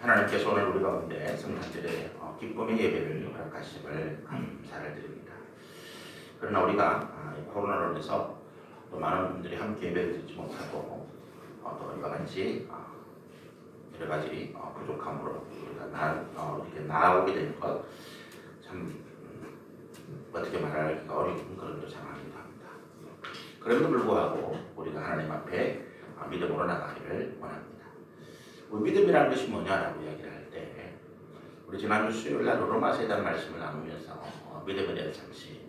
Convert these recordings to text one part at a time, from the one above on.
하나님께서 오늘 우리 가운데 성탄절에 기쁨의 예배를 허락하심을 감사를 드립니다. 그러나 우리가 코로나로 인해서 또 많은 분들이 함께 예배를 드리지 못하고 또 이와 같이 여러 가지 부족함으로 우리가 이렇게 나아오게 되는 것 참 어떻게 말하기가 어려운 그런 상황이기도 합니다. 그럼에도 불구하고 우리가 하나님 앞에 믿음으로 나가기를 원합니다. 우리 믿음이라는 것이 뭐냐라고 이야기를 할 때 우리 지난주 수요일날 로마서에 대한 말씀을 나누면서 믿음에 대해서 잠시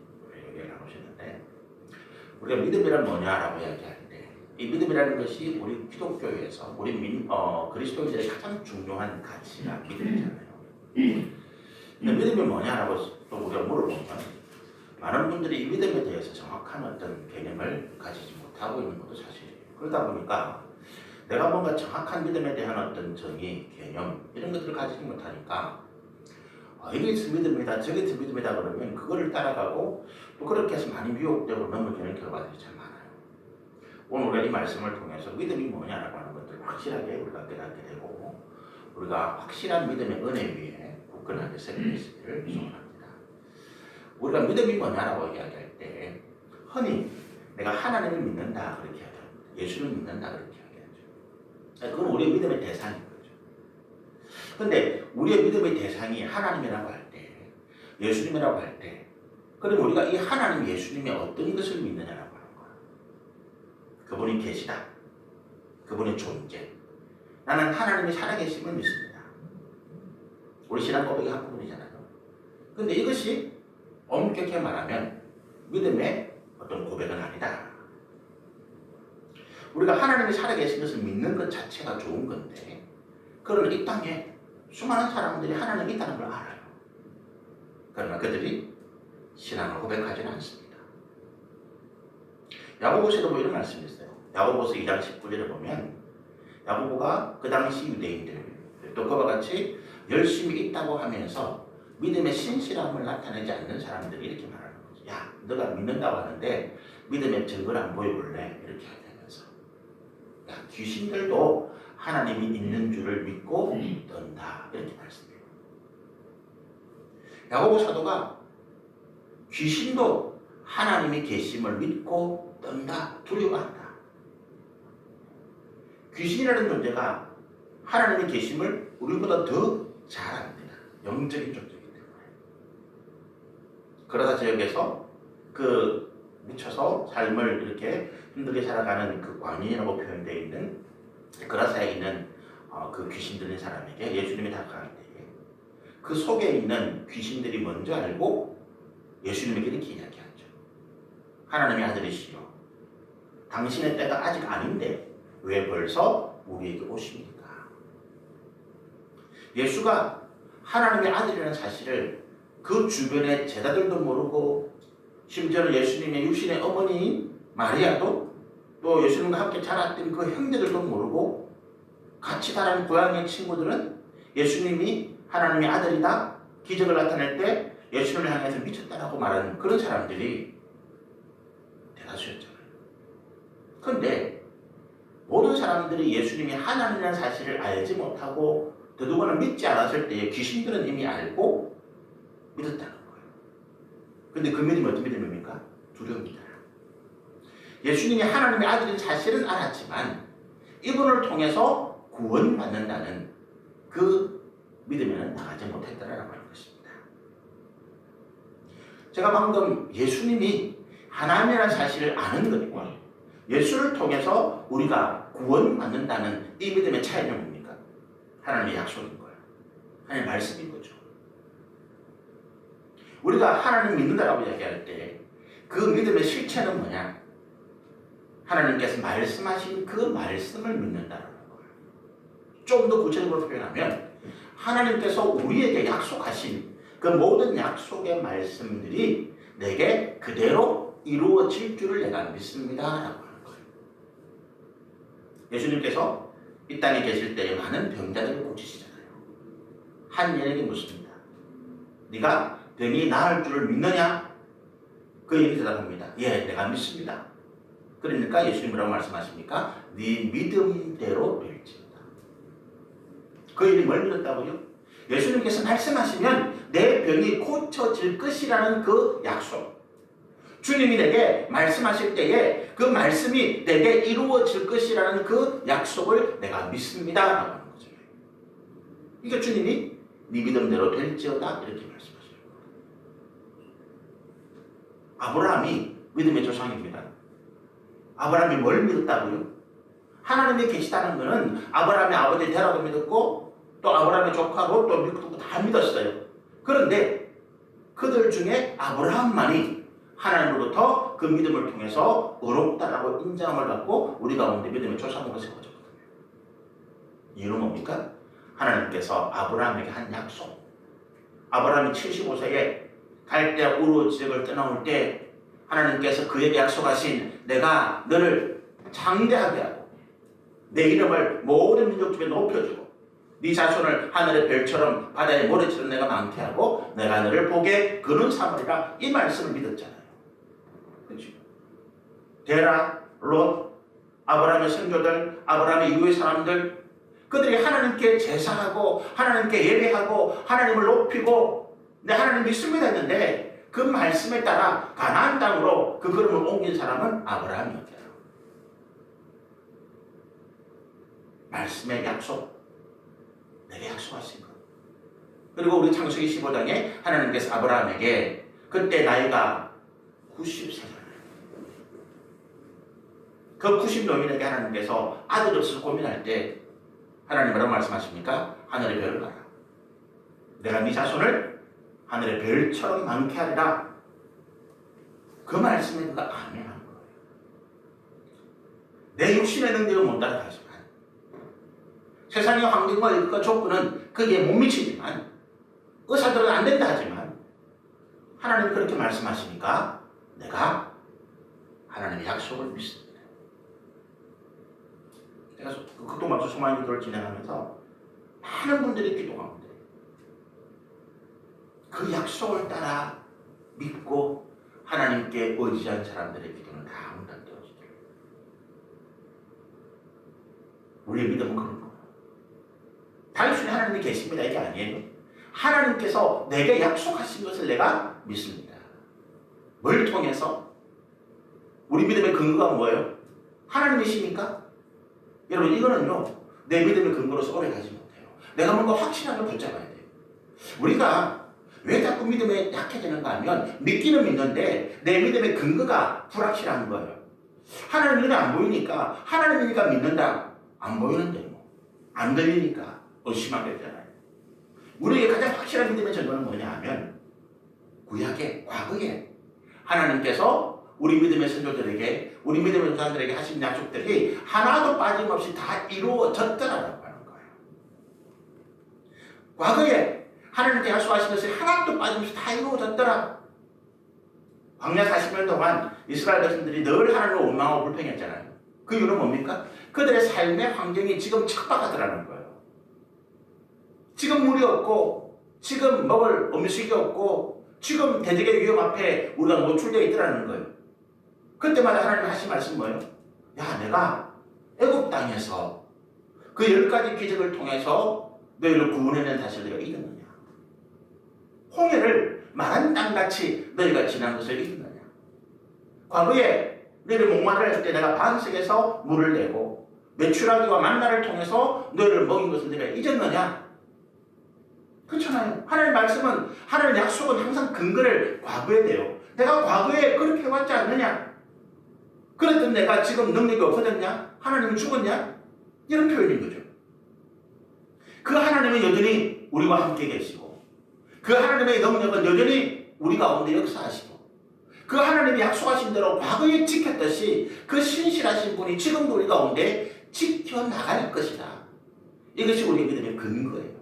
얘기를 나누셨는데 우리가 믿음이란 뭐냐라고 이야기할 때 이 믿음이라는 것이 우리 기독교에서 우리 그리스도인들의 가장 중요한 가치가 믿음이잖아요. 근데 믿음이 뭐냐라고 또 우리가 물어보면 많은 분들이 이 믿음에 대해서 정확한 어떤 개념을 가지지 못하고 있는 것도 사실이에요. 그러다 보니까 내가 뭔가 정확한 믿음에 대한 어떤 정의, 개념 이런 것들을 가지지 못하니까 이게 믿음이다, 저게 믿음이다 그러면 그거를 따라가고 또 그렇게 해서 많이 미혹되고 넘어지는 결과들이 참 많아요. 오늘 우리가 이 말씀을 통해서 믿음이 뭐냐라고 하는 것들을 확실하게 우리가 깨닫게 되고 우리가 확실한 믿음의 은혜 위에 굳건하게 서게 되시기를 소원합니다. 우리가 믿음이 뭐냐라고 이야기할 때 흔히 내가 하나님을 믿는다 그렇게 하죠. 예수를 믿는다 그렇게 하죠. 그건 우리의 믿음의 대상인 거죠. 그런데 우리의 믿음의 대상이 하나님이라고 할 때, 예수님이라고 할 때, 그럼 우리가 이 하나님 예수님의 어떤 것을 믿느냐라고 하는 거야. 그분이 계시다. 그분의 존재. 나는 하나님이 살아계심을 믿습니다. 우리 신앙 고백의 한 부분이잖아요. 그런데 이것이 엄격히 말하면 믿음의 어떤 고백은 아니다. 우리가 하나님이 살아계신 것을 믿는 것 자체가 좋은 건데 그러나 이 땅에 수많은 사람들이 하나님이 있다는 걸 알아요. 그러나 그들이 신앙을 고백하지는 않습니다. 야고보서에도 뭐 이런 말씀이 있어요. 야고보서 2장 19절에 보면 야고보가 그 당시 유대인들 또 그와 같이 열심히 있다고 하면서 믿음의 신실함을 나타내지 않는 사람들이 이렇게 말하는 거죠. 야, 너가 믿는다고 하는데 믿음의 증거를 안 보여볼래? 이렇게 하면서 야, 귀신들도 하나님이 있는 줄을 믿고 떤다. 이렇게 말씀해요. 야고보 사도가 귀신도 하나님이 계심을 믿고 떤다. 두려워한다. 귀신이라는 존재가 하나님의 계심을 우리보다 더 잘 압니다. 영적인 존재이기 때문에. 그러다 지역에서 미쳐서 삶을 이렇게 힘들게 살아가는 그 광인이라고 표현되어 있는 그라사에 있는 그 귀신 들린 사람에게 예수님이 다가갈 때에 그 속에 있는 귀신들이 먼저 알고 예수님에게 이렇게 이야기하죠. 하나님의 아들이시여, 당신의 때가 아직 아닌데 왜 벌써 우리에게 오십니까? 예수가 하나님의 아들이라는 사실을 그 주변의 제자들도 모르고 심지어는 예수님의 육신의 어머니인 마리아도 또 예수님과 함께 자랐던 그 형제들도 모르고 같이 자란 고향의 친구들은 예수님이 하나님의 아들이다 기적을 나타낼 때 예수님을 향해서 미쳤다라고 말하는 그런 사람들이 대다수였잖아요. 그런데 모든 사람들이 예수님이 하나님이라는 사실을 알지 못하고 더더구나 믿지 않았을 때에 귀신들은 이미 알고 믿었다는 거예요. 그런데 그 믿음이 어떤 믿음입니까? 두려움이다. 예수님이 하나님의 아들인 사실은 알았지만 이분을 통해서 구원받는다는 그 믿음에는 나가지 못했다라고 하는 것입니다. 제가 방금 예수님이 하나님이라는 사실을 아는 것과 예수를 통해서 우리가 구원받는다는 이 믿음의 차이는 뭡니까? 하나님의 약속인 거예요. 하나님의 말씀인 거죠. 우리가 하나님 믿는다라고 얘기할 때 그 믿음의 실체는 뭐냐? 하나님께서 말씀하신 그 말씀을 믿는다라는 거예요. 좀 더 구체적으로 표현하면 하나님께서 우리에게 약속하신 그 모든 약속의 말씀들이 내게 그대로 이루어질 줄을 내가 믿습니다 라고 하는 거예요. 예수님께서 이 땅에 계실 때에 많은 병자들을 고치시잖아요. 한 여인에게 묻습니다. 네가 병이 나을 줄을 믿느냐? 그 얘기 대답합니다. 예, 내가 믿습니다. 그러니까 예수님 뭐라고 말씀하십니까? 네 믿음대로 될지어다. 그 일이 뭘 믿었다고요? 예수님께서 말씀하시면 내 병이 고쳐질 것이라는 그 약속. 주님이 내게 말씀하실 때에 그 말씀이 내게 이루어질 것이라는 그 약속을 내가 믿습니다 라고 하는 거죠. 이게 주님이 네 믿음대로 될지어다 이렇게 말씀하셔요. 아브라함이 믿음의 조상입니다. 아브라함이 뭘 믿었다고요? 하나님이 계시다는 것은 아브라함의 아버지 데라도 믿었고 또 아브라함의 조카로 또 믿고 다 믿었어요. 그런데 그들 중에 아브라함만이 하나님으로부터 그 믿음을 통해서 의롭다라고 인정을 받고 우리 가운데 믿음의 조상으로 세워졌거든요. 이유는 뭡니까? 하나님께서 아브라함에게 한 약속. 아브라함이 75세에 갈대아 우르 지역을 떠나올 때 하나님께서 그에게 약속하신 내가 너를 장대하게 하고 내 이름을 모든 민족 중에 높여주고 네 자손을 하늘의 별처럼 바다의 모래처럼 내가 많게 하고 내가 너를 복에 그는 삼으리라 이 말씀을 믿었잖아요. 그렇죠? 데라, 롯, 아브라함의 선조들, 아브라함의 이후의 사람들 그들이 하나님께 제사하고 하나님께 예배하고 하나님을 높이고 내 하나님 믿습니다 했는데 그 말씀에 따라 가나안 땅으로 그 걸음을 옮긴 사람은 아브라함이었대요. 말씀의 약속, 내게 약속하신 것. 그리고 우리 창세기 15장에 하나님께서 아브라함에게 그때 나이가 90세잖아요. 그 90노인에게 하나님께서 아들 없어서 고민할 때 하나님 뭐라고 말씀하십니까? 하늘의 별을 봐라. 내가 네 자손을 하늘의 별처럼 많게 하리라. 그 말씀에 그가 아멘한 거예요. 내 육신의 능력은 못 따라가지만 세상의 환경과 일과 조건은 거기에 못 미치지만 의사들은 안 된다 하지만 하나님 그렇게 말씀하시니까 내가 하나님의 약속을 믿습니다. 제가 극동박수 소망의 기도를 진행하면서 많은 분들이 기도 가운데 그 약속을 따라 믿고 하나님께 의지한 사람들의 기도는 다 응답되어지더라고요. 우리의 믿음은 그런 거예요. 단순히 하나님이 계십니다 이게 아니에요. 하나님께서 내게 약속하신 것을 내가 믿습니다. 뭘 통해서? 우리 믿음의 근거가 뭐예요? 하나님이십니까? 여러분 이거는요 내 믿음의 근거로서 오래 가지 못해요. 내가 뭔가 확신하게 붙잡아야 돼요. 우리가 왜 자꾸 믿음에 약해지는가 하면 믿기는 믿는데 내 믿음의 근거가 불확실한 거예요. 하나님 눈에 안 보이니까 하나님이니까 믿는다. 안 보이는데 뭐 안 들리니까 의심하게 되잖아요. 우리에게 가장 확실한 믿음의 증거는 뭐냐 하면 구약의 과거에 하나님께서 우리 믿음의 선조들에게 우리 믿음의 조상들에게 하신 약속들이 하나도 빠짐없이 다 이루어졌더라라고 하는 거예요. 과거에 하나님께 약속하신 것이 하나도 빠짐없이 다 이루어졌더라. 광야 40년 동안 이스라엘 백성들이 늘 하나님을 원망하고 불평했잖아요. 그 이유는 뭡니까? 그들의 삶의 환경이 지금 척박하더라는 거예요. 지금 물이 없고 지금 먹을 음식이 없고 지금 대적의 위험 앞에 우리가 노출되어 있더라는 거예요. 그때마다 하나님 하신 말씀 뭐예요? 야 내가 애굽 땅에서 그 10가지 기적을 통해서 너희를 구원해낸 사실을 너희가 잊었느냐? 홍해를 마른 땅같이 너희가 지난 것을 잊었느냐? 과거에 너희를 목마를 할 때 내가 반석에서 물을 내고 메추라기와 만나를 통해서 너희를 먹인 것을 내가 잊었느냐? 그렇잖아요. 하나님의 말씀은 하나님의 약속은 항상 근거를 과거에 대요. 내가 과거에 그렇게 해왔지 않느냐? 그랬던 내가 지금 능력이 없어졌냐? 하나님은 죽었냐? 이런 표현인 거죠. 그 하나님은 여전히 우리와 함께 계시고 그 하나님의 능력은 여전히 우리 가운데 역사하시고 그 하나님이 약속하신 대로 과거에 지켰듯이 그 신실하신 분이 지금도 우리 가운데 지켜나갈 것이다. 이것이 우리의 믿음의 근거예요.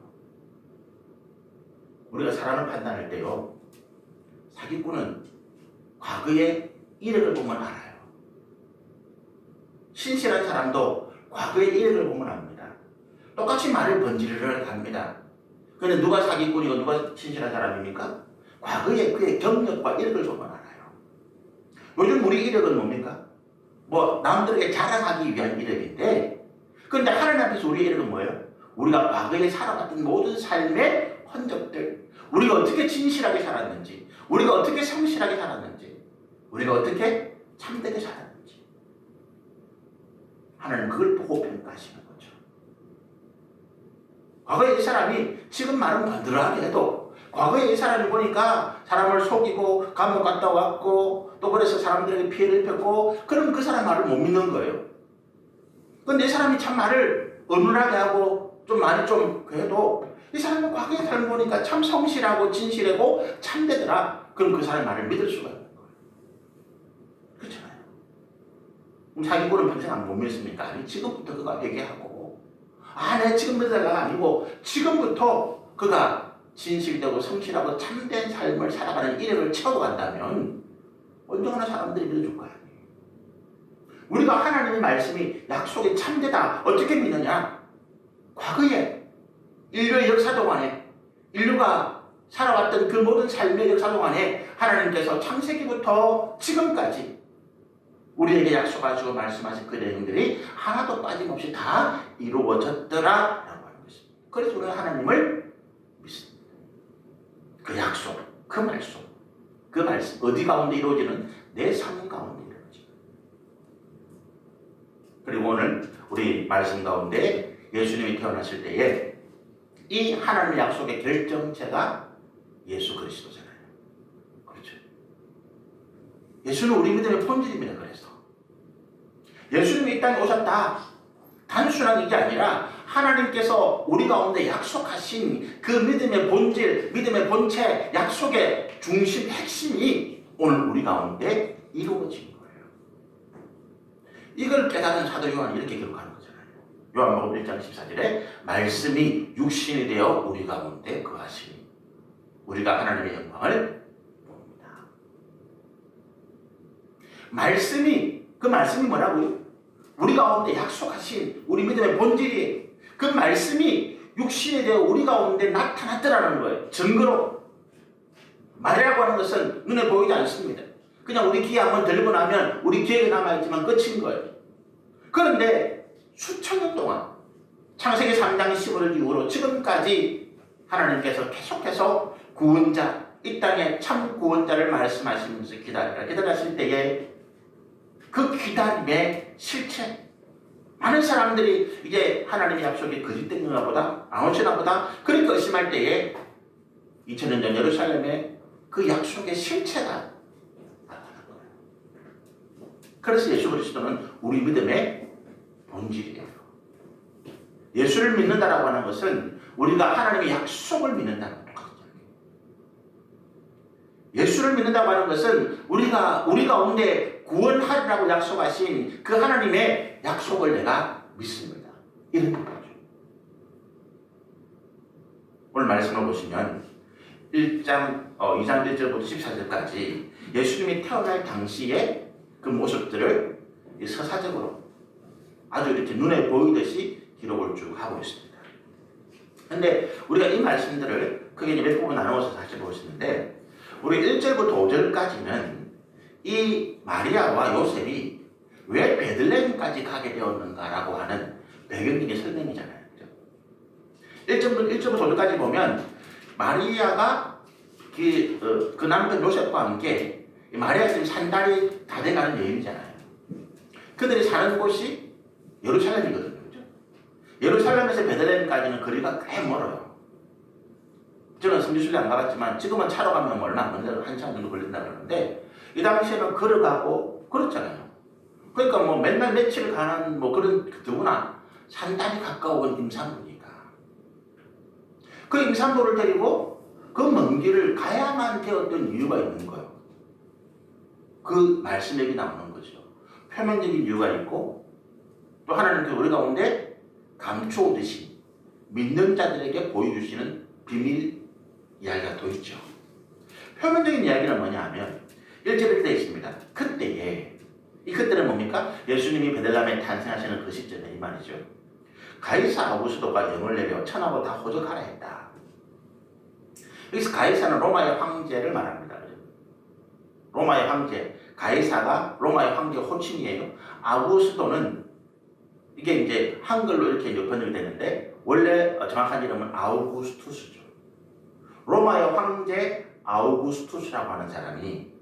우리가 사람을 판단할 때요. 사기꾼은 과거의 이력을 보면 알아요. 신실한 사람도 과거의 이력을 보면 압니다. 똑같이 말을 번지르르 합니다. 그런데 누가 사기꾼이고 누가 신실한 사람입니까? 과거의 그의 경력과 이력을 보면 알아요. 요즘 우리 이력은 뭡니까? 뭐 남들에게 자랑하기 위한 이력인데 그런데 하나님 앞에서 우리의 이력은 뭐예요? 우리가 과거에 살아왔던 모든 삶의 흔적들, 우리가 어떻게 진실하게 살았는지, 우리가 어떻게 성실하게 살았는지, 우리가 어떻게 참되게 살았는지 하나님 그걸 보고 평가하시는 거죠. 과거에 이 사람이 지금 말은 번들어하게 해도 과거에 이 사람이 보니까 사람을 속이고 감옥 갔다 왔고 또 그래서 사람들에게 피해를 입혔고 그럼 그 사람 말을 못 믿는 거예요. 그런데 이 사람이 참 말을 은은하게 하고 좀 많이 좀 해도 이 사람은 과거의 삶을 보니까 참 성실하고 진실하고 참되더라. 그럼 그 사람 말을 믿을 수가 있는 거예요. 그렇잖아요. 그럼 자기보는 평생 안 못 믿습니까? 아니 지금부터 그가 회개하고 내가 지금 믿어달라가 아니고 지금부터 그가 진실되고 성실하고 참된 삶을 살아가는 이력을 채워간다면 언젠가나 사람들이 믿어줄 거야. 우리가 하나님의 말씀이 약속이 참되다. 어떻게 믿느냐? 과거에 인류의 역사 동안에 인류가 살아왔던 그 모든 삶의 역사 동안에 하나님께서 창세기부터 지금까지 우리에게 약속하시고 말씀하신 그 내용들이 하나도 빠짐없이 다 이루어졌더라 라고 하는 것입니다. 그래서 우리는 하나님을 믿습니다. 그 약속, 그 말씀 어디 가운데 이루어지는 내 삶 가운데 이루어집니다. 그리고 오늘 우리 말씀 가운데 예수님이 태어나실 때에 이 하나님의 약속의 결정체가 예수 그리스도잖아요. 그렇죠? 예수는 우리 믿음의 본질입니다. 그래서 예수님이 이 땅에 오셨다. 단순한 이게 아니라 하나님께서 우리 가운데 약속하신 그 믿음의 본질, 믿음의 본체, 약속의 중심, 핵심이 오늘 우리 가운데 이루어진 거예요. 이걸 깨달은 사도 요한이 이렇게 기록하는 거잖아요. 요한복음 1장 14절에 말씀이 육신이 되어 우리 가운데 거하시니 우리가 하나님의 영광을 봅니다. 그 말씀이 뭐라고요? 우리 가운데 약속하신 우리 믿음의 본질이 그 말씀이 육신이 되어 우리 가운데 나타났더라는 거예요. 증거로. 말이라고 하는 것은 눈에 보이지 않습니다. 그냥 우리 귀에 한번 들고 나면 우리 귀에 남아있지만 끝인 거예요. 그런데 수천 년 동안 창세기 3장 15절 이후로 지금까지 하나님께서 계속해서 구원자, 이 땅에 참 구원자를 말씀하시면서 기다리실 때에 그 기다림의 실체, 많은 사람들이 이제 하나님의 약속이 거짓된 건가 보다, 아무렇지나 보다 그렇게 의심할 때에 2000년 전 예루살렘에 그 약속의 실체가 나타난 거예요. 그래서 예수 그리스도는 우리 믿음의 본질이에요. 예수를 믿는다라고 하는 것은 우리가 하나님의 약속을 믿는다는 똑같아요. 예수를 믿는다고 하는 것은 우리 가운데 구원하리라고 약속하신 그 하나님의 약속을 내가 믿습니다. 이런 거죠. 오늘 말씀을 보시면 2장 1절부터 14절까지 예수님이 태어날 당시의 그 모습들을 서사적으로 아주 이렇게 눈에 보이듯이 기록을 쭉 하고 있습니다. 그런데 우리가 이 말씀들을 크게 몇 부분 나누어서 다시 보시는데 우리 1절부터 5절까지는 이 마리아와 요셉이 왜 베들레헴까지 가게 되었는가라고 하는 배경적인 설명이잖아요. 그렇죠? 1절부터 5절까지 보면 마리아가 그 남편 요셉과 함께 마리아 지금 산달이 다 돼가는 여인이잖아요. 그들이 사는 곳이 예루살렘이거든요. 그렇죠? 예루살렘에서 베들레헴까지는 거리가 꽤 멀어요. 저는 성지순례 안 가봤지만 지금은 차로 가면 얼마 안 걸려요. 1시간 정도 걸린다고 그러는데 이 당시에는 걸어가고 그렇잖아요. 그러니까 뭐 맨날 며칠 가는 뭐 그런 더구나 산단이 가까운 임산부니까 그 임산부를 데리고 그 먼 길을 가야만 되었던 이유가 있는 거예요. 그 말씀력이 나오는 거죠. 표면적인 이유가 있고 또 하나님께서 우리 가운데 감추듯이 믿는 자들에게 보여주시는 비밀 이야기가 또 있죠. 표면적인 이야기는 뭐냐 하면 1절에 이렇게 되어 있습니다. 그때에 이 그때는 뭡니까? 예수님이 베들레헴에 탄생하시는 그 시점에 이 말이죠. 가이사 아구스도가 영을 내려 천하고 다 호적하라 했다. 여기서 가이사는 로마의 황제를 말합니다. 로마의 황제, 가이사가 로마의 황제 호칭이에요. 아구스도는 이게 이제 한글로 이렇게 번역이 되는데 원래 정확한 이름은 아우구스투스죠. 로마의 황제 아우구스투스라고 하는 사람이,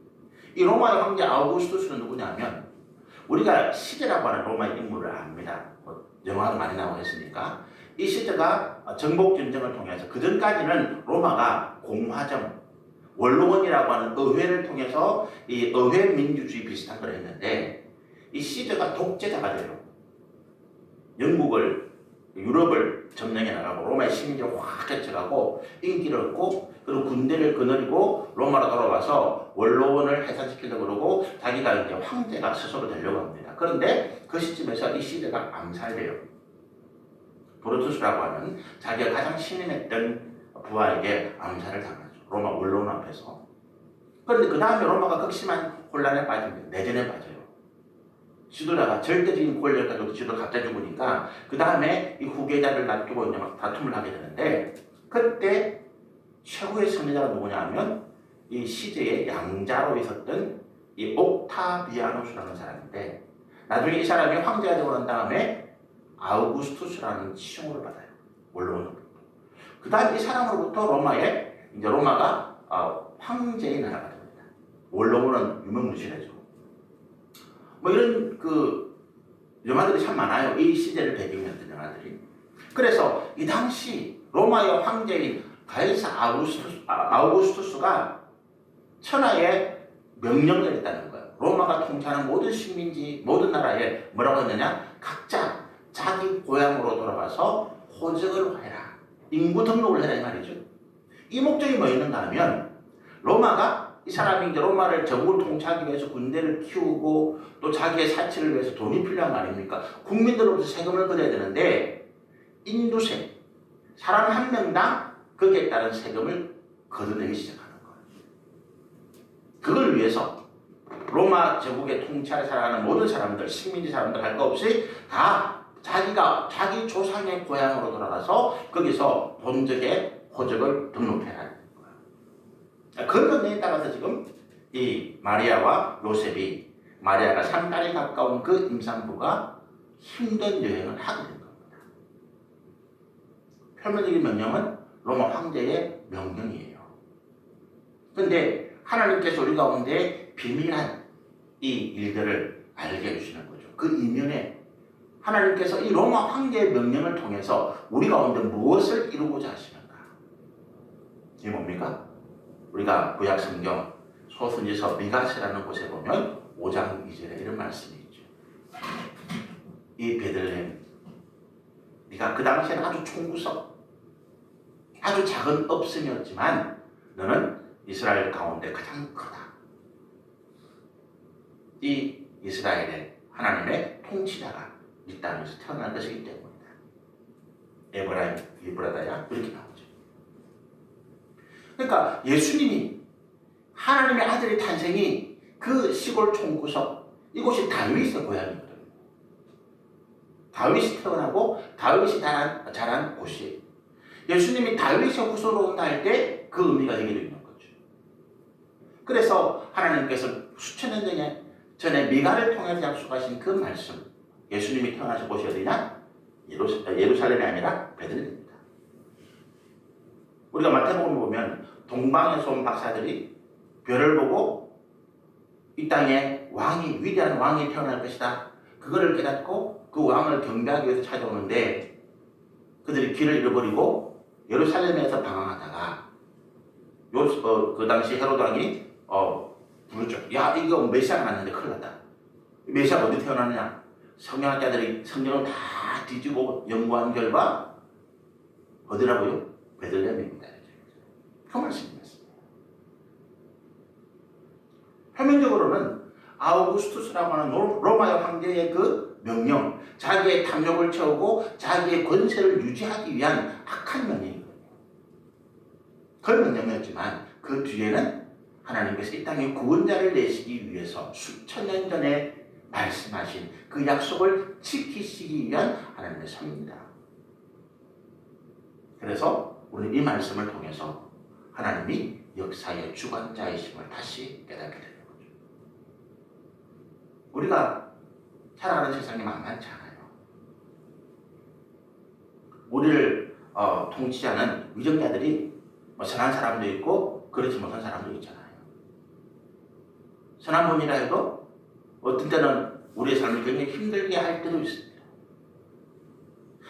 이 로마의 황제 아우구스투스는 누구냐면 우리가 시제라고 하는 로마의 인물을 압니다. 영화도 많이 나오고 했으니까. 이 시제가 정복전쟁을 통해서, 그 전까지는 로마가 공화정, 원로원이라고 하는 의회를 통해서 이 의회 민주주의 비슷한 걸 했는데, 이 시제가 독재자가 돼요. 영국을, 유럽을 점령해 나가고 로마의 시민들을 확 개척하고 인기를 얻고, 그리고 군대를 거느리고 로마로 돌아와서 원로원을 해산시키려고 그러고 자기가 이제 황제가 스스로 되려고 합니다. 그런데 그 시점에서 이 시대가 암살돼요. 브루투스라고 하는 자기가 가장 신임했던 부하에게 암살을 당하죠. 로마 원로원 앞에서. 그런데 그 다음에 로마가 극심한 혼란에 빠집니다. 내전에 빠져요. 지도자가 절대적인 권력을 가지고 지도가 갑자기 죽으니까 그 다음에 이 후계자를 놔두고 이제 막 다툼을 하게 되는데, 그때 최고의 승리자가 누구냐 하면 이 시제의 양자로 있었던 이 옥타비아누스라는 사람인데, 나중에 이 사람이 황제가 되고 난 다음에 아우구스투스라는 칭호를 받아요. 원로원으로부터. 그 다음 이 사람으로부터 로마가 황제의 나라가 됩니다. 원로원은 유명무실하죠. 뭐 이런 영화들이 참 많아요. 이 시대를 배경으로 했던 영화들이. 그래서 이 당시 로마의 황제인 가이사 아우구스투스가 천하에 명령을 내렸다는 거예요. 로마가 통치하는 모든 식민지, 모든 나라에 뭐라고 했느냐? 각자 자기 고향으로 돌아가서 호적을 해라. 인구 등록을 해라 이 말이죠. 이 목적이 뭐였는가 하면, 로마가 이 사람이 이제 로마를 전국을 통치하기 위해서 군대를 키우고 또 자기의 사치를 위해서 돈이 필요한 거 아닙니까? 국민들로부터 세금을 걷어야 되는데, 인두세, 사람 한 명당 거기에 따른 세금을 걷어내기 시작하는 거예요. 그걸 위해서 로마 제국의 통치하에 살아가는 모든 사람들, 식민지 사람들 할 거 없이 다 자기 조상의 고향으로 돌아가서 거기서 본적의 호적을 등록해라. 그런 면에 따라서 지금 이 마리아와 요셉이, 마리아가 3달이 가까운 그 임산부가 힘든 여행을 하게 된 겁니다. 표면적인 명령은 로마 황제의 명령이에요. 그런데 하나님께서 우리 가운데 비밀한 이 일들을 알게 해주시는 거죠. 그 이면에 하나님께서 이 로마 황제의 명령을 통해서 우리 가운데 무엇을 이루고자 하시는가? 이게 뭡니까? 우리가 구약 성경 소선지서 미가세라는 곳에 보면 5장 2절에 이런 말씀이 있죠. 이 베들레헴, 네가 그 당시에는 아주 총구석, 아주 작은 업성이었지만 너는 이스라엘 가운데 가장 크다. 이 이스라엘의 하나님의 통치자가 이 땅에서 태어난 것이기 때문이다. 에브라임, 이브라다야, 이렇게 나오죠. 그러니까 예수님이, 하나님의 아들의 탄생이 그 시골 총구석, 이곳이 다윗의 고향이거든요. 다윗이 태어나고 다윗이 자란 곳이, 예수님이 다윗의 후손으로 온다 할 때 그 의미가 되게 되는 거죠. 그래서 하나님께서 수천 년 전에 미가를 통해서 약속하신 그 말씀, 예수님이 태어나신 곳이 어디냐? 예루살렘이 아니라 베들레헴입니다. 우리가 마태복음을 보면 동방에서 온 박사들이 별을 보고 이 땅에 위대한 왕이 태어날 것이다. 그거를 깨닫고 그 왕을 경배하기 위해서 찾아오는데, 그들이 길을 잃어버리고 예루살렘에서 방황하다가 그 당시 헤로드 왕이 부르죠. 야, 이거 메시아가 났는데 큰일 났다. 메시아가 어디 태어났느냐? 성경학자들이 성경을 다 뒤지고 연구한 결과 어디라고요? 베들레헴입니다. 그 말씀입니다. 표면적으로는 아우구스투스라고 하는 로마의 황제의 그 명령, 자기의 탐욕을 채우고 자기의 권세를 유지하기 위한 악한 명령이거든요. 그런 명령이었지만 그 뒤에는 하나님께서 이 땅에 구원자를 내시기 위해서 수천 년 전에 말씀하신 그 약속을 지키시기 위한 하나님의 섭입니다. 그래서 우리는 이 말씀을 통해서 하나님이 역사의 주관자이심을 다시 깨닫게 되는 거죠. 우리가 살아가는 세상이 만만치 않아요. 우리를 통치하는 위정자들이 뭐 선한 사람도 있고 그렇지 못한 사람도 있잖아요. 선한 분이라 해도 어떤 때는 우리의 삶을 굉장히 힘들게 할 때도 있습니다.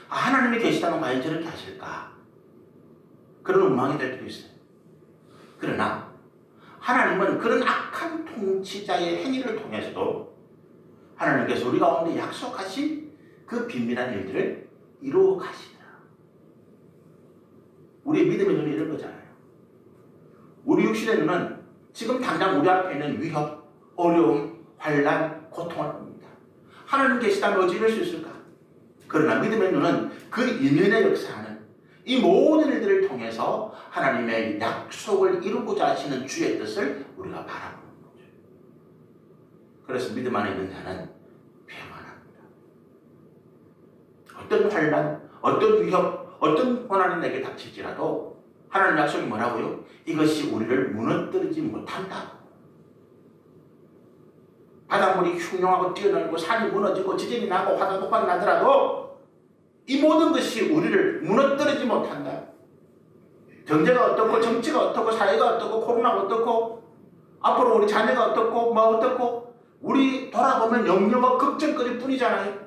하나님이 계시다면 과연 저렇게 하실까? 그런 원망이 될 때도 있어요. 그러나 하나님은 그런 악한 통치자의 행위를 통해서도 하나님께서 우리 가운데 약속하신 그 비밀한 일들을 이루어 가시더라. 우리의 믿음의 눈이 이런 거잖아요. 우리 육신의 눈은 지금 당장 우리 앞에 있는 위협, 어려움, 환난, 고통을 봅니다. 하나님 계시다면 어찌 이럴 수 있을까? 그러나 믿음의 눈은 그 이면에 역사하는 이 모든 일들을 통해서 하나님의 약속을 이루고자 하시는 주의 뜻을 우리가 바라보는 거죠. 그래서 믿음 안에 있는 자는 평안합니다. 어떤 환난, 어떤 위협, 어떤 고난이 내게 닥칠지라도 하나님 약속이 뭐라고요? 이것이 우리를 무너뜨리지 못한다. 바닷물이 흉흉하고 뛰어들고 산이 무너지고 지진이 나고 화산 폭발이 나더라도 이 모든 것이 우리를 무너뜨리지 못한다. 경제가 어떻고 정치가 어떻고 사회가 어떻고 코로나가 어떻고 앞으로 우리 자녀가 어떻고 뭐 어떻고 우리 돌아보면 염려와 걱정거리 뿐이잖아요.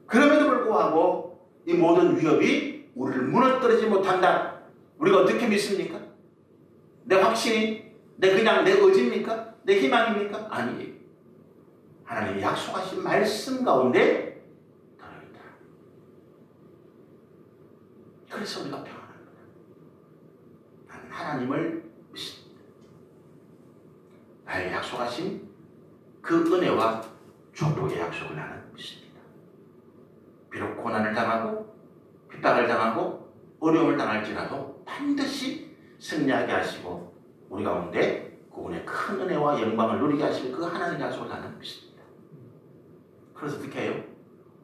그럼에도 불구하고 이 모든 위협이 우리를 무너뜨리지 못한다. 우리가 어떻게 믿습니까? 내 확신이? 내 의지입니까? 내 희망입니까? 아니에요. 하나님이 약속하신 말씀 가운데 들어있다. 그래서 우리가 평안합니다. 나는 하나님을 믿습니다. 나의 약속하신 그 은혜와 축복의 약속을 나는 믿습니다. 비록 고난을 당하고 핍박을 당하고 어려움을 당할지라도 반드시 승리하게 하시고 우리 가운데 그분의 큰 은혜와 영광을 누리게 하실 그 하나님의 약속을 나는 믿습니다. 그래서 어떻게 해요?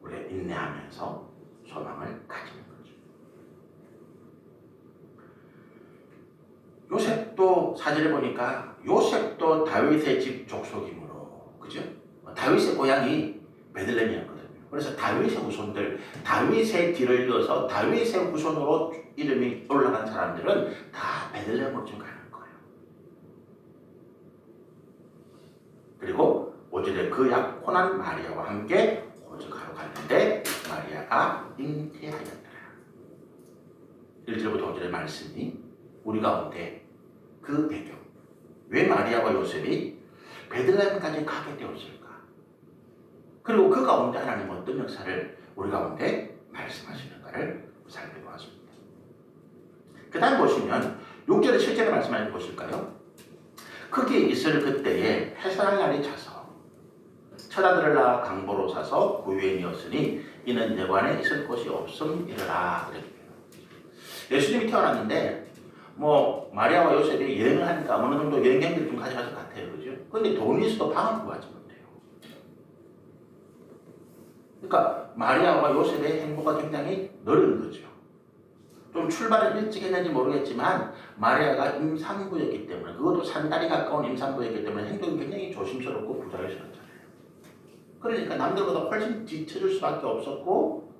우리가 인내하면서 소망을 가지는 거죠. 요셉도 사절에 보니까 요셉도 다윗의 집 족속이므로, 그죠? 다윗의 고향이 베들레헴이었거든요. 그래서 다윗의 후손들, 다윗의 뒤를 이어서 다윗의 후손으로 이름이 올라간 사람들은 다 베들레헴으로 좀 가는 거예요. 그리고 5절에 그 약혼한 마리아와 함께 호적하러 갔는데 마리아가 잉태하였더라. 1절부터 5절의 말씀이 우리 가운데 그 배경, 왜 마리아와 요셉이 베들레헴까지 가게 되었을까? 그리고 그 가운데 하나님은 어떤 역사를 우리 가운데 말씀하시는가를 살펴보았습니다. 그 다음 보시면 6절의 실제로 말씀을 보실까요? 거기에 있을 그때에 해산할 날이 차서 첫 아들을 낳아 강보로 사서 구유인이었으니 이는 여관에 있을 곳이 없음이러라. 예수님이 태어났는데 마리아와 요셉이 여행을 하니까 어느 정도 여행객들이 좀 가져갈 것 같아요. 그죠? 그런데 돈이 있어도 방을 구하지 못해요. 그러니까 마리아와 요셉의 행보가 굉장히 느린 거죠. 좀 출발을 일찍 했는지 모르겠지만 마리아가 임산부였기 때문에, 그것도 3달이 가까운 임산부였기 때문에 행동이 굉장히 조심스럽고 부자연스럽잖아요. 그러니까 남들보다 훨씬 뒤처질 수밖에 없었고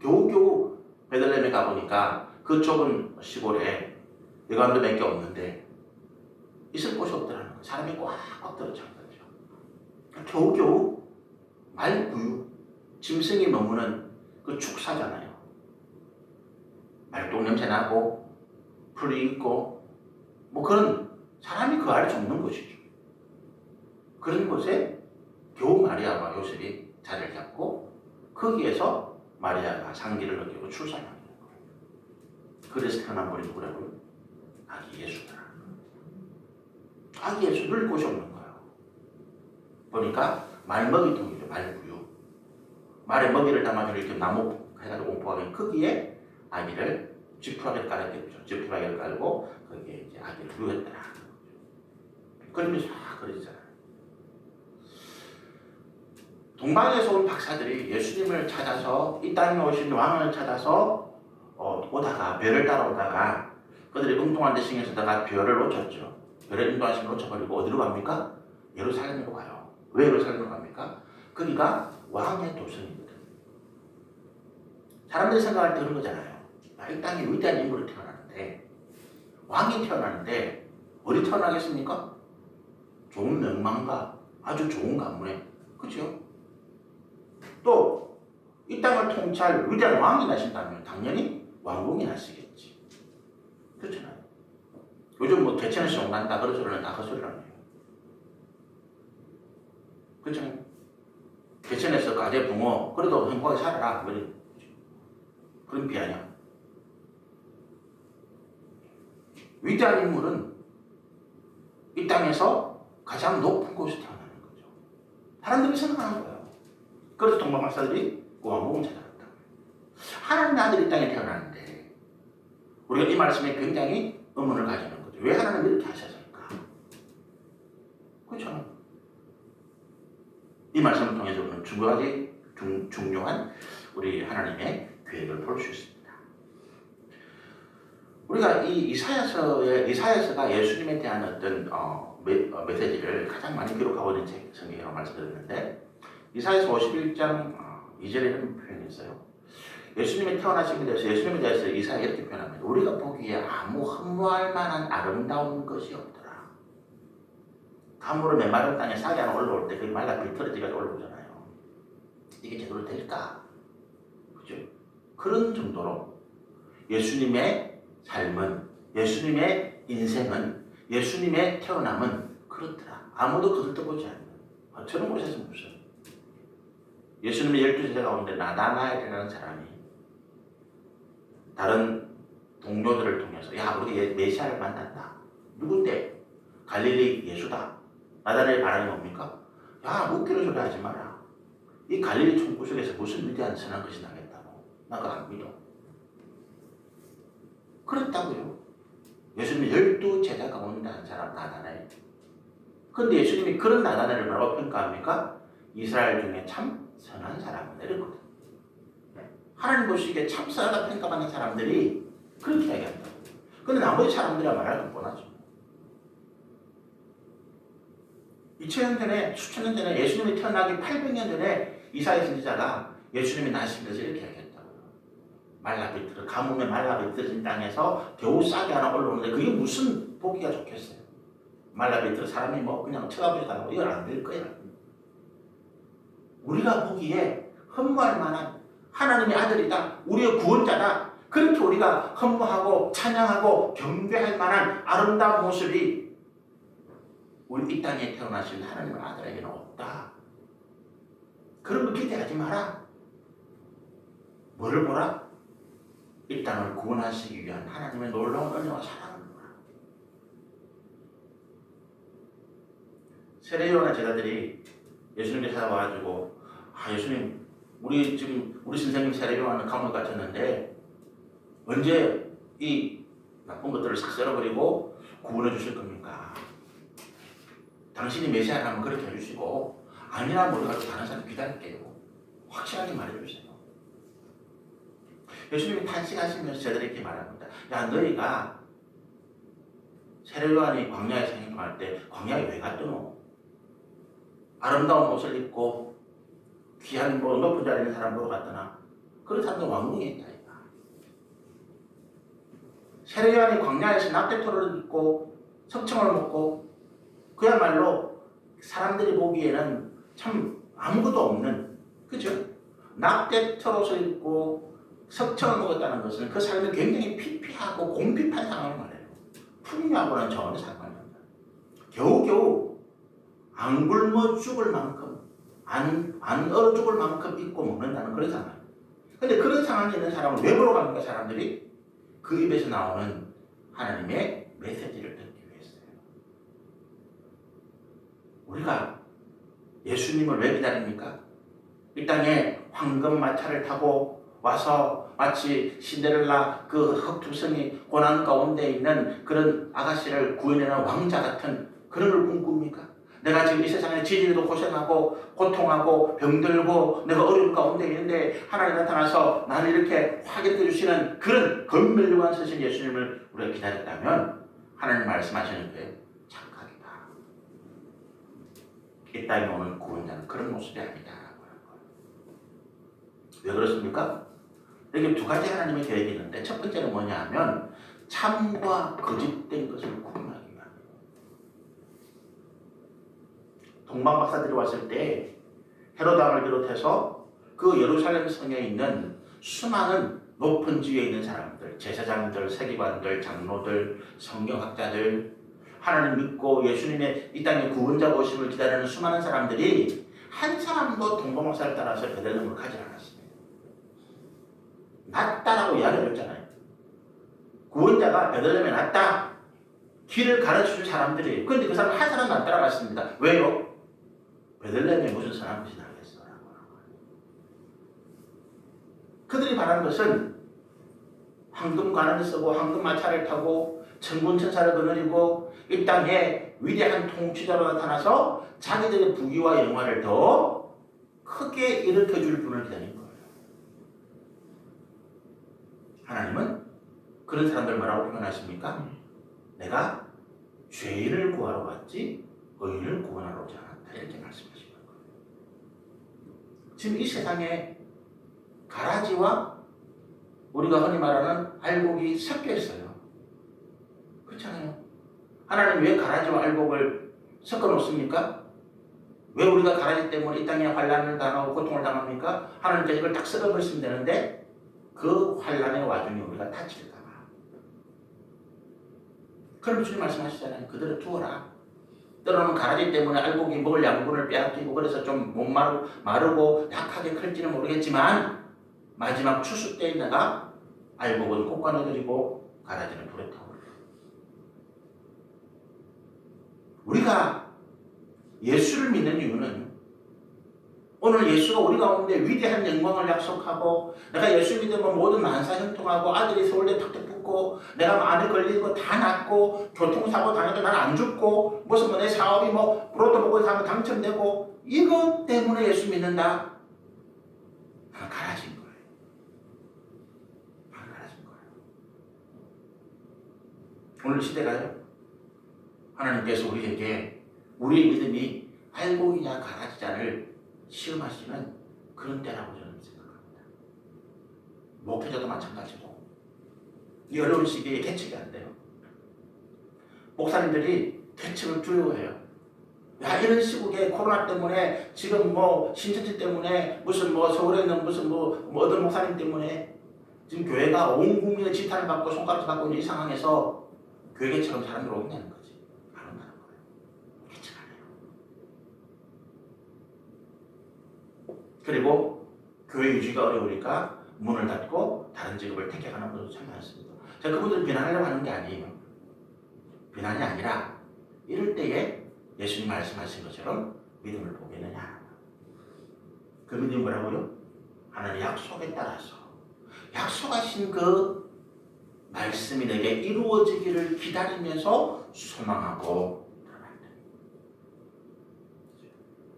겨우겨우 베들레헴에 가보니까 그 좁은 시골에 여관도 몇 개 없는데 있을 곳이 없더라는 거예요. 사람이 꽉꽉 들어찬 거죠. 겨우겨우 말구유, 짐승이 머무는 그 축사잖아요. 말똥 냄새 나고 풀이 있고 그런 사람이 그 아래 죽는 것이죠. 그런 곳에 겨우 마리아와 요셉이 자리를 잡고 거기에서 마리아가 상기를 느끼고 출산하는 거예요. 그래서 태어난 분이 누구라고요? 아기 예수더라. 아기 예수 늘 곳이 없는 거예요. 보니까 말먹이통이죠. 말구유. 말에 먹이를 담아주는 이렇게 나무 해가지고 옹포하면 거기에 아기를 지푸라기를 깔았겠죠. 지푸라기를 깔고 거기에 이제 아기를 누였더라. 그러면서 그러잖아요. 동방에서 온 박사들이 예수님을 찾아서 이 땅에 오신 왕을 찾아서 오다가 별을 따라오다가 그들이 엉뚱한 데 신경 쓰다가 별을 놓쳤죠. 별을 인도하시면 놓쳐버리고 어디로 갑니까? 예루살렘으로 가요. 왜 예루살렘으로 갑니까? 거기가 왕의 도성입니다. 사람들이 생각할 때 그런 거잖아요. 이 땅에 위대한 인물이 태어나는데, 왕이 태어나는데 어디 태어나겠습니까? 좋은 명망가, 아주 좋은 가문에. 그렇죠? 또 이 땅을 통치할 위대한 왕이 나신다면 당연히 왕궁이 나시겠지. 그렇잖아요. 요즘 뭐 개천에서 용난다 그런 소리는 다 헛소리라는 거예요. 그렇잖아요. 개천에서 가재 붕어 그래도 행복하게 살아라. 그런 비아냐. 위대한 인물은 이 땅에서 가장 높은 곳에 태어나는 거죠. 사람들이 생각하는 거예요. 그래서 동방 박사들이 왕궁을 찾아갔다. 하나님의 아들이 이 땅에 태어나는데 우리가 이 말씀에 굉장히 의문을 가지는 거죠. 왜 하나님이 이렇게 하셨을까? 그렇죠? 이 말씀을 통해서 우리는 두 가지 중요한 우리 하나님의 계획을 볼 수 있습니다. 우리가 이 이사야서가 예수님에 대한 어떤 메시지를 가장 많이 기록하고 있는 책 성경이라고 말씀드렸는데 이사야서 51장 2절에 이런 표현이 있어요. 예수님이 태어나신 것에 대해서 예수님에 대해서 이사야가 이렇게 표현합니다. 우리가 보기에 아무 흠모할 만한 아름다운 것이 없더라. 가물을 메마른 땅에 싹이 하나 올라올 때 그게 말라 비틀어지가 올라오잖아요. 이게 제대로 될까? 그죠? 그런 정도로 예수님의 삶은, 예수님의 인생은, 예수님의 태어남은 그렇더라. 아무도 거들떠보지 않는. 저런 곳에서 무슨 예수님의 12제자 가운데 나다나엘이라는 사람이 다른 동료들을 통해서 야 우리가 메시아를 만났다. 누군데? 갈릴리 예수다. 나다나엘의 반응이 뭡니까? 야 웃기는 소리 하지 마라. 이 갈릴리 총구석에서 무슨 위대한 선한 것이 나겠다고. 나 그거 안 믿어. 그랬다고요. 예수님이 12제자 가운데 한 사람 나다나엘. 그런데 예수님이 그런 나다나엘을 뭐라고 평가합니까? 이스라엘 중에 참 선한 사람은 이랬거든. 하나님 보시기에 참 선하다 평가받는 사람들이 그렇게 얘기한다고. 근데 나머지 사람들이야 말할 건 뻔하죠. 2000년 전에, 수천 년 전에 예수님이 태어나기 800년 전에 이사야 선지자가 예수님이 나신 것을 이렇게 얘기했다고요. 말라비틀어, 가뭄에 말라비틀어진 땅에서 겨우 싹이 하나 올라오는데 그게 무슨 보기가 좋겠어요. 말라비틀어 사람이 뭐 그냥 쳐다보지도 않고 이건 안 될 거야. 우리가 보기에 흠모할 만한 하나님의 아들이다. 우리의 구원자다. 그렇게 우리가 흠모하고 찬양하고 경배할 만한 아름다운 모습이 우리 이 땅에 태어나신 하나님의 아들에게는 없다. 그런 거 기대하지 마라. 뭐를 보라? 이 땅을 구원하시기 위한 하나님의 놀라운 은혜와 사랑을 보라. 세례요한의 제자들이 예수님께 찾아와가지고 예수님 우리 선생님 세례요한은 감옥에 갇혔는데 언제 이 나쁜 것들을 싹 썰어버리고 구원해 주실 겁니까? 당신이 메시아라면 그렇게 해주시고 아니라면 우리가 다른 사람 기다릴게요. 확실하게 말해주세요. 예수님이 탄식하시면서 제자들에게 말합니다. 야 너희가 세례요한이 광야에서 행동할 때 광야에 왜 갔더노? 아름다운 옷을 입고 귀한 뭐 높은 자리에 있는 사람 보러 갔더나 그런 사람도 왕궁에 있다. 세례요한이 광야에서 납대토를 입고 석청을 먹고 그야말로 사람들이 보기에는 참 아무것도 없는, 그죠? 납대토를 입고 석청을 먹었다는 것은 그 삶이 굉장히 피폐하고 공핍한 상황을 말해요. 풍요하고는 전혀 상관이 없다. 겨우겨우 안 굶어 죽을 만큼 안 얼어 죽을 만큼 입고 먹는다는 그런 상황. 근데 그런 상황에 있는 사람을 왜 보러 갑니까? 사람들이 그 입에서 나오는 하나님의 메시지를 듣기 위해서요. 우리가 예수님을 왜 기다립니까? 이 땅에 황금 마차를 타고 와서 마치 신데렐라 그 흑투성이 고난 가운데 있는 그런 아가씨를 구해내는 왕자 같은 그런 걸 꿈꿉니까? 내가 지금 이 세상에 지지도 고생하고 고통하고 병들고 내가 어려운 가운데 있는데 하나님 나타나서 나를 이렇게 확인해 주시는 그런 건멸류관 서신 예수님을 우리가 기다렸다면 하나님 말씀하시는 게 착각이다. 이 땅에 오는 구원자는 그런 모습이 아니다. 왜 그렇습니까? 이렇게 두 가지 하나님의 계획이 있는데 첫 번째는 뭐냐 하면 참과 거짓된 것을 구분하기 위함. 동방 박사들이 왔을 때 헤롯 왕을 비롯해서 그 예루살렘 성에 있는 수많은 높은 지위에 있는 사람들, 제사장들, 세기관들, 장로들, 성경학자들, 하나님 믿고 예수님의 이 땅에 구원자 오심을 기다리는 수많은 사람들이 한 사람도 동방 박사를 따라서 베들레헴을 가지 않았습니다. 낫다라고 이야기를 했잖아요. 구원자가 베들레헴에 낫다. 길을 가르쳐줄 사람들이. 그런데 그 사람 한 사람도 안 따라갔습니다. 왜요? 베들레헴에 무슨 선한 것이 나겠어? 그들이 바라는 것은 황금 관을 쓰고 황금 마차를 타고 천군 천사를 거느리고 이 땅에 위대한 통치자로 나타나서 자기들의 부귀와 영화를 더 크게 일으켜줄 분을 기다린 거예요. 하나님은 그런 사람들 뭐라고 표현하십니까? 내가 죄인을 구하러 왔지 의인을 구원하러 오지 않았다. 이렇게 말씀하시는 거예요. 지금 이 세상에 가라지와 우리가 흔히 말하는 알곡이 섞여 있어요. 그렇잖아요. 하나님 왜 가라지와 알곡을 섞어 놓습니까? 왜 우리가 가라지 때문에 이 땅에 환난을 당하고 고통을 당합니까? 하나님께서 이걸 딱 썰어버리시면 되는데 그 환난의 와중에 우리가 다칠까 봐. 그럼 주님 말씀하시잖아요. 그대로 두어라. 때로는 가라지 때문에 알곡이 먹을 양분을 빼앗기고 그래서 좀 못 마르고 약하게 클지는 모르겠지만 마지막 추수 때에 내가 알곡은 볶아내드리고 가라지는 불에 타오르고. 우리가 예수를 믿는 이유는 오늘 예수가 우리 가운데 위대한 영광을 약속하고 내가 예수 믿으면 모든 만사 형통하고 아들이 서울대 탁탁 붙고 내가 암에 걸리는 거 다 낫고 교통사고 당해도 난 안 죽고 무슨 내 사업이 로또 먹고 사면 당첨되고 이것 때문에 예수 믿는다. 나는 가라진 거예요. 나는 가라진 거예요. 오늘 시대가요. 하나님께서 우리에게 우리의 믿음이 알곡이냐 가라지냐를 시험하시는 그런 때라고 저는 생각합니다. 목회자도 마찬가지고 이 어려운 시기에 개척이 안 돼요. 목사님들이 개척을 두려워해요. 야, 이런 시국에 코로나 때문에 지금 신천지 때문에 무슨 서울에 있는 무슨 어떤 목사님 때문에 지금 교회가 온 국민의 지탄을 받고 손가락 받고 있는 이 상황에서 교회 개척은 사람들 오겠냐는 거지. 안 온다는 거예요. 개척 안 해요. 그리고 교회 유지가 어려우니까 문을 닫고 다른 직업을 택해가는 분도 참 많습니다. 제가 그분들을 비난하려고 하는 게 아니에요. 비난이 아니라 이럴 때에 예수님 말씀하신 것처럼 믿음을 보겠느냐. 그 믿음이 뭐라고요? 하나님의 약속에 따라서 약속하신 그 말씀이 내게 이루어지기를 기다리면서 소망하고 들어간다.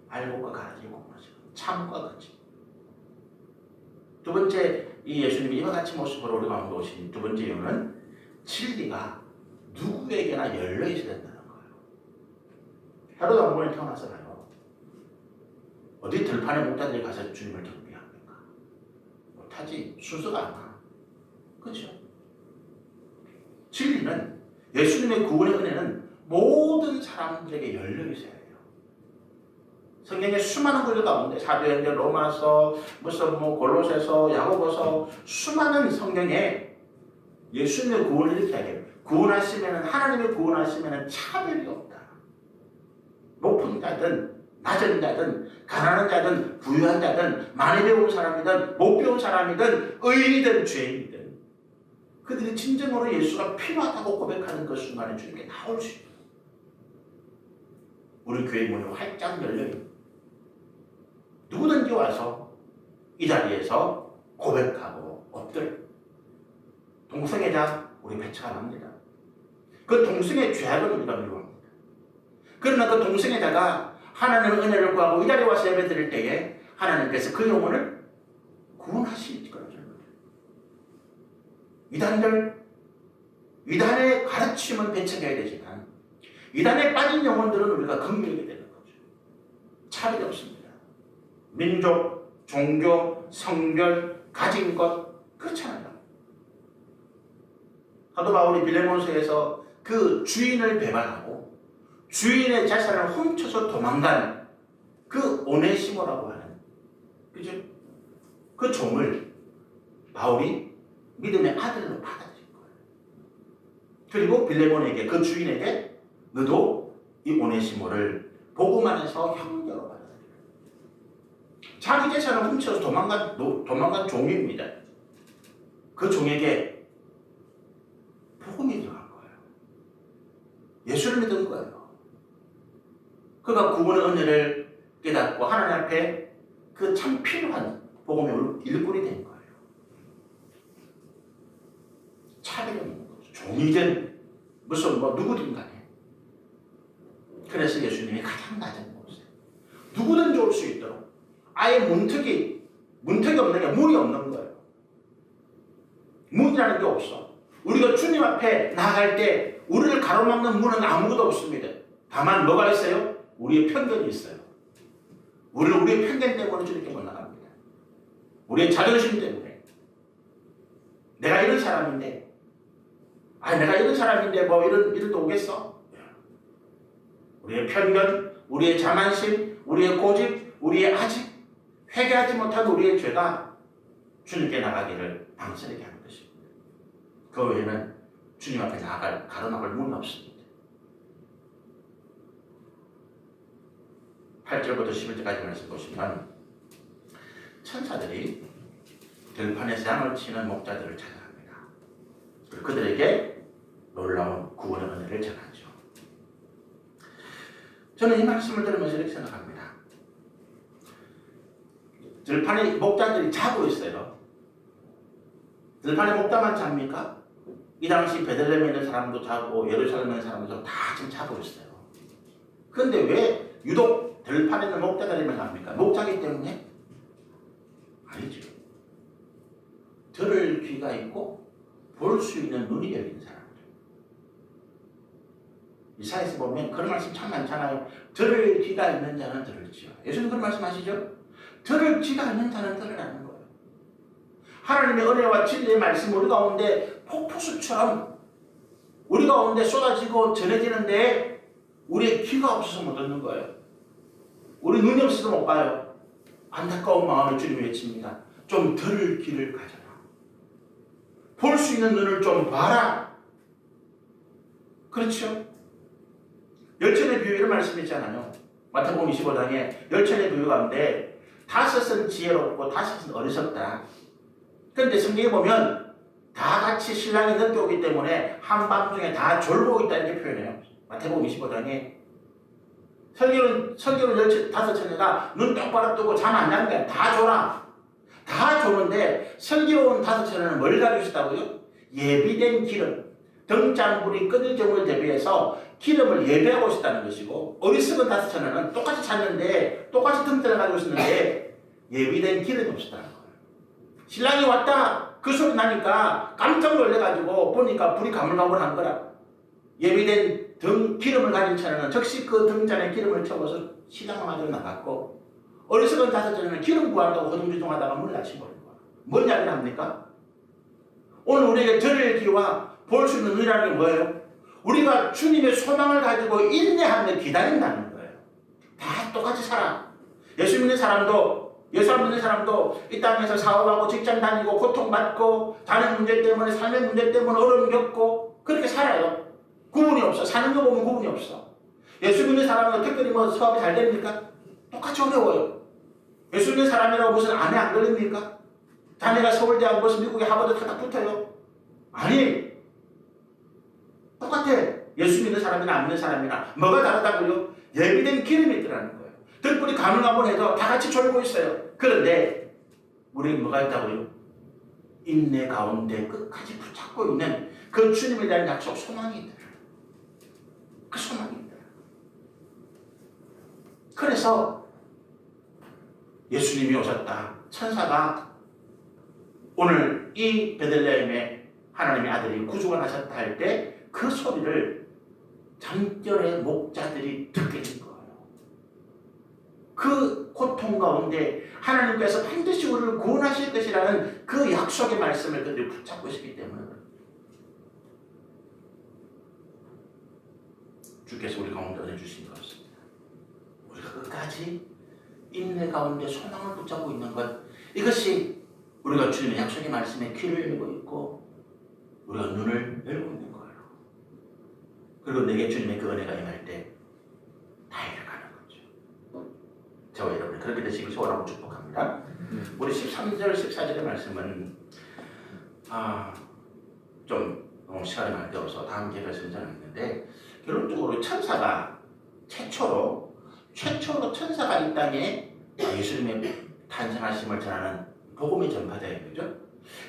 알곡과 가라지의 공모죠. 참과 거짓. 두 번째, 이 예수님이 이와 같이 모습으로 우리 가운데 오신 두 번째 이유는 진리가 누구에게나 열려 있어야 된다는 거예요. 헤롯 왕궁에 태어나서 봐요. 어디 들판에 목자들이 가서 주님을 경배합니까? 못하지. 순서가 안 나. 그렇죠? 진리는 예수님의 구원의 은혜는 모든 사람들에게 열려 있어야 해요. 성경의 수많은 글들 가운데 사도행전, 로마서, 골로새서, 야고보서 수많은 성경에 예수님의 구원을 이렇게 하게요. 구원하시면 하나님의 구원하시면 차별이 없다. 높은 자든 낮은 자든 가난한 자든 부유한 자든 많이 배운 사람이든 못 배운 사람이든 의인이든 죄인이든 그들이 진정으로 예수가 필요하다고 고백하는 그 순간에 주님께 나올 수 있다. 우리 교회 문이 활짝 열려있다. 누구든지 와서 이 자리에서 고백하고 엎드려. 동성애자 우리 배척 안 합니다. 그 동성애 죄악을 우리가 미워합니다. 그러나 그 동성애자가 하나님의 은혜를 구하고 이 자리에 와서 예배드릴 때에 하나님께서 그 영혼을 구원하실 거라는 거예요. 이단의 가르침은 배척해야 되지만 이단에 빠진 영혼들은 우리가 긍휼하게 되는 거죠. 차별이 없습니다. 민족, 종교, 성별, 가진 것 그렇잖아요. 사도 바울이 빌레몬서에서 그 주인을 배반하고 주인의 재산을 훔쳐서 도망간 그 오네시모라고 하는, 그죠? 그 종을 바울이 믿음의 아들로 받아들인 거예요. 그리고 빌레몬에게, 그 주인에게, 너도 이 오네시모를 복음 안에서 형제로 받아들여. 자기 재산을 훔쳐서 도망간 종입니다. 그 종에게 복음이 들어간 거예요. 예수를 믿은 거예요. 그가 구원의 은혜를 깨닫고 하나님 앞에 그 참 필요한 복음의 일꾼이 된 거예요. 차별이 없는 거죠. 종이든 무슨 누구든 간에. 그래서 예수님이 가장 낮은 곳에 누구든지 올 수 있도록 아예 문턱이 없는 게, 문이 없는 거예요. 문이라는 게 없어. 우리가 주님 앞에 나아갈 때 우리를 가로막는 문은 아무것도 없습니다. 다만 뭐가 있어요? 우리의 편견이 있어요. 우리의 편견 때문에 주님께 못 나갑니다. 우리의 자존심 때문에. 내가 이런 사람인데, 내가 이런 사람인데 이런 일도 오겠어? 우리의 편견, 우리의 자만심, 우리의 고집, 우리의 아직 회개하지 못한 우리의 죄가 주님께 나가기를 방설하게 하는 것입니다. 그 외에는 주님 앞에 가로막을 문이 없습니다. 8절부터 11절까지 말씀 보시면 천사들이 들판에서 양을 치는 목자들을 찾아갑니다. 그리고 그들에게 놀라운 구원의 은혜를 전하죠. 저는 이 말씀을 들으면서 이렇게 생각합니다. 들판에 목자들이 자고 있어요. 들판에 목자만 잡니까? 이 당시 베들레헴에 있는 사람도 자고 예루살렘에 있는 사람도 다 지금 자고 있어요. 그런데 왜 유독 들판에 있는 목자들이만 갑니까? 목자기 때문에? 아니죠. 들을 귀가 있고 볼 수 있는 눈이 열린 사람들. 이사야에서 보면 그런 말씀 참 많잖아요. 들을 귀가 있는 자는 들을지어. 예수님 그런 말씀 하시죠? 들을 귀가 있는 자는 들으라는 거예요. 하나님의 은혜와 진리의 말씀 우리 가운데 폭포수처럼 우리 가운데 쏟아지고 전해지는데 우리의 귀가 없어서 못 듣는 거예요. 우리 눈이 없어서 못 봐요. 안타까운 마음에 주님이 외칩니다. 좀 들을 귀를 가져라. 볼 수 있는 눈을 좀 봐라. 그렇죠? 열천의 비유 이런 말씀이 있잖아요. 마태복음 25장에 열천의 비유 가운데 5은 지혜롭고 5은 어리석다. 그런데 성경에 보면 다 같이 신랑이 늦게 오기 때문에 한밤중에 다 졸고 있다는 게 표현해요. 마태복음 25장에 설교는 5처녀가 눈 똑바로 뜨고 잠 안 자는 거야. 다 졸아. 다 조는데 설교온 5처녀는 뭘 가지고 있었다고요? 예비된 기름. 등잔불이 끊을 경우를 대비해서 기름을 예배하고 있었다는 것이고, 어리석은 5처녀는 똑같이 잤는데 똑같이 등잔을 가지고 있었는데 예비된 기름이 없었다는 거예요. 신랑이 왔다 그 소리 나니까 깜짝 놀래가지고 보니까 불이 가물가물한 거라. 예비된 기름을 가진 처녀는 즉시 그 등잔에 기름을 채워서 시장을 만들어 나갔고, 어리석은 5처녀는 기름 구한다고 허둥지둥하다가 문을 닫혀버린 거야. 뭔 이야기를 합니까? 오늘 우리에게 들을 귀와 볼 수 있는 눈이라는 게 뭐예요? 우리가 주님의 소망을 가지고 인내하며 기다린다는 거예요. 다 똑같이 살아. 예수 믿는 사람도 이 땅에서 사업하고 직장 다니고 고통받고 자녀 문제 때문에 삶의 문제 때문에 어려움 겪고 그렇게 살아요. 구분이 없어. 사는 거 보면 구분이 없어. 예수 믿는 사람은 특별히 사업이 잘 됩니까? 똑같이 어려워요. 예수 믿는 사람이라고 무슨 암에 안 걸립니까? 자녀가 서울대하고 무슨 미국에 하버드 다 붙어요? 아니, 똑같아. 예수 믿는 사람이나 안 믿는 사람이나 뭐가 다르다고요? 예비된 기름이 있더라는 거예요. 등불이 가물가물해도 다 같이 졸고 있어요. 그런데 우리는 뭐가 있다고요? 인내 가운데 끝까지 붙잡고 있는 그 주님에 대한 약속, 소망이 있더라. 그 소망이 있더라. 그래서 예수님이 오셨다. 천사가 오늘 이 베들레헴에 하나님의 아들이 구주가 나셨다 할 때 그 소리를 장결의 목자들이 듣게 된 거예요. 그 고통 가운데 하나님께서 반드시 우리를 구원하실 것이라는 그 약속의 말씀을 그들이 붙잡고 있기 때문에 주께서 우리 가운데 은혜 주신 것 같습니다. 우리가 끝까지 인내 가운데 소망을 붙잡고 있는 것, 이것이 우리가 주님의 약속의 말씀에 귀를 열고 있고 우리가 눈을 열고 있는 거예요. 그리고 내게 주님의 그 은혜가 임할 때 다행을 가는 거죠. 저와 여러분이 그렇게 되시길 소원하고 축복합니다. 우리 13절 14절의 말씀은 좀 너무 시간이 많이 되어서 다음 기회에 선정했는데, 결론적으로 천사가 최초로 천사가 이 땅에 예수님의 탄생하심을 전하는 복음이 전파되는 거죠.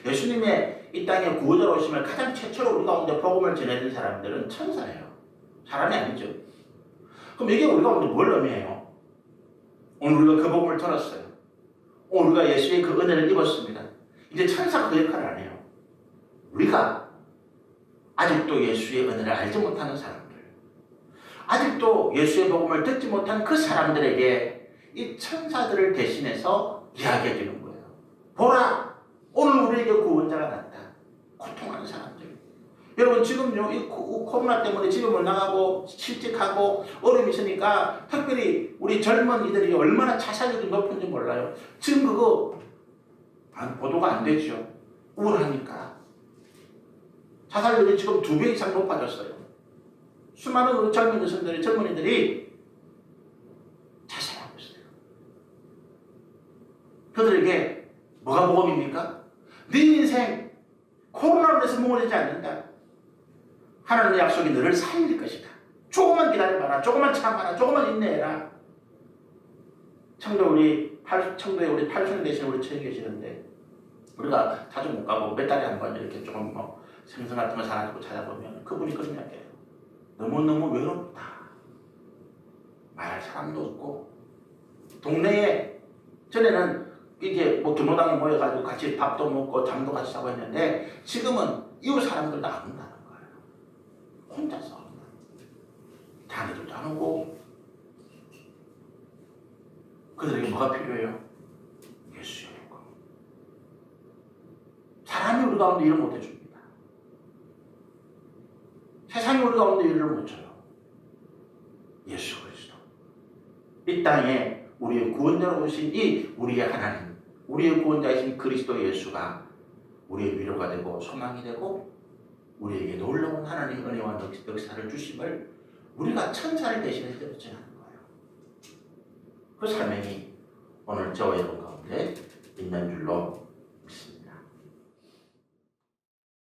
예수님의 이 땅에 구원자로 오심을 가장 최초로 우리 가운데 복음을 전해준 사람들은 천사예요. 사람이 아니죠. 그럼 이게 우리 가운데 뭘 의미해요? 오늘 우리가 그 복음을 들었어요. 오늘 우리가 예수의 그 은혜를 입었습니다. 이제 천사가 그 역할을 안 해요. 우리가 아직도 예수의 은혜를 알지 못하는 사람들, 아직도 예수의 복음을 듣지 못한 그 사람들에게 이 천사들을 대신해서 이야기해 주는 거예요. 보라! 오늘 우리에게 구원자가 났다. 고통하는 사람들. 여러분, 지금요, 이 코로나 때문에 집에 못 나가고 실직하고 어려움이 있으니까 특별히 우리 젊은이들이 얼마나 자살률이 높은지 몰라요. 지금 그거 보도가 안 되죠. 우울하니까. 자살률이 지금 2배 이상 높아졌어요. 수많은 젊은이들이 자살하고 있어요. 그들에게 뭐가 복음입니까? 네 인생 코로나로 인해서 무너지지 않는다. 하나님의 약속이 너를 살릴 것이다. 조금만 기다려봐라. 조금만 참아라. 조금만 인내해라. 청도에 우리 팔순 대신 우리 처해 계시는데, 우리가 자주 못 가고 몇 달에 한 번 이렇게 조금 생선 같은 거 사가지고 찾아보면 그분이 그런 이야기예요. 너무너무 외롭다. 말할 사람도 없고, 동네에 전에는 이게 교모당에 모여가지고 같이 밥도 먹고 잠도 같이 자고 했는데, 지금은 이웃 사람들도 안 온다는 거예요. 혼자서 자기들도 안 오고. 그들에게 뭐가 필요해요? 예수의 복음. 사람이 우리 가운데 일을 못 해줍니다. 세상이 우리 가운데 일을 못 줘요. 예수 그리스도. 이 땅에 우리의 구원자로 오신 이 우리의 하나님, 우리의 구원자이신 그리스도 예수가 우리의 위로가 되고 소망이 되고 우리에게 놀라운 하나님의 은혜와 역사를 주심을 우리가 천사를 대신해서 전하는 거예요. 그 사명이 오늘 저와 여러분 가운데 있는 줄로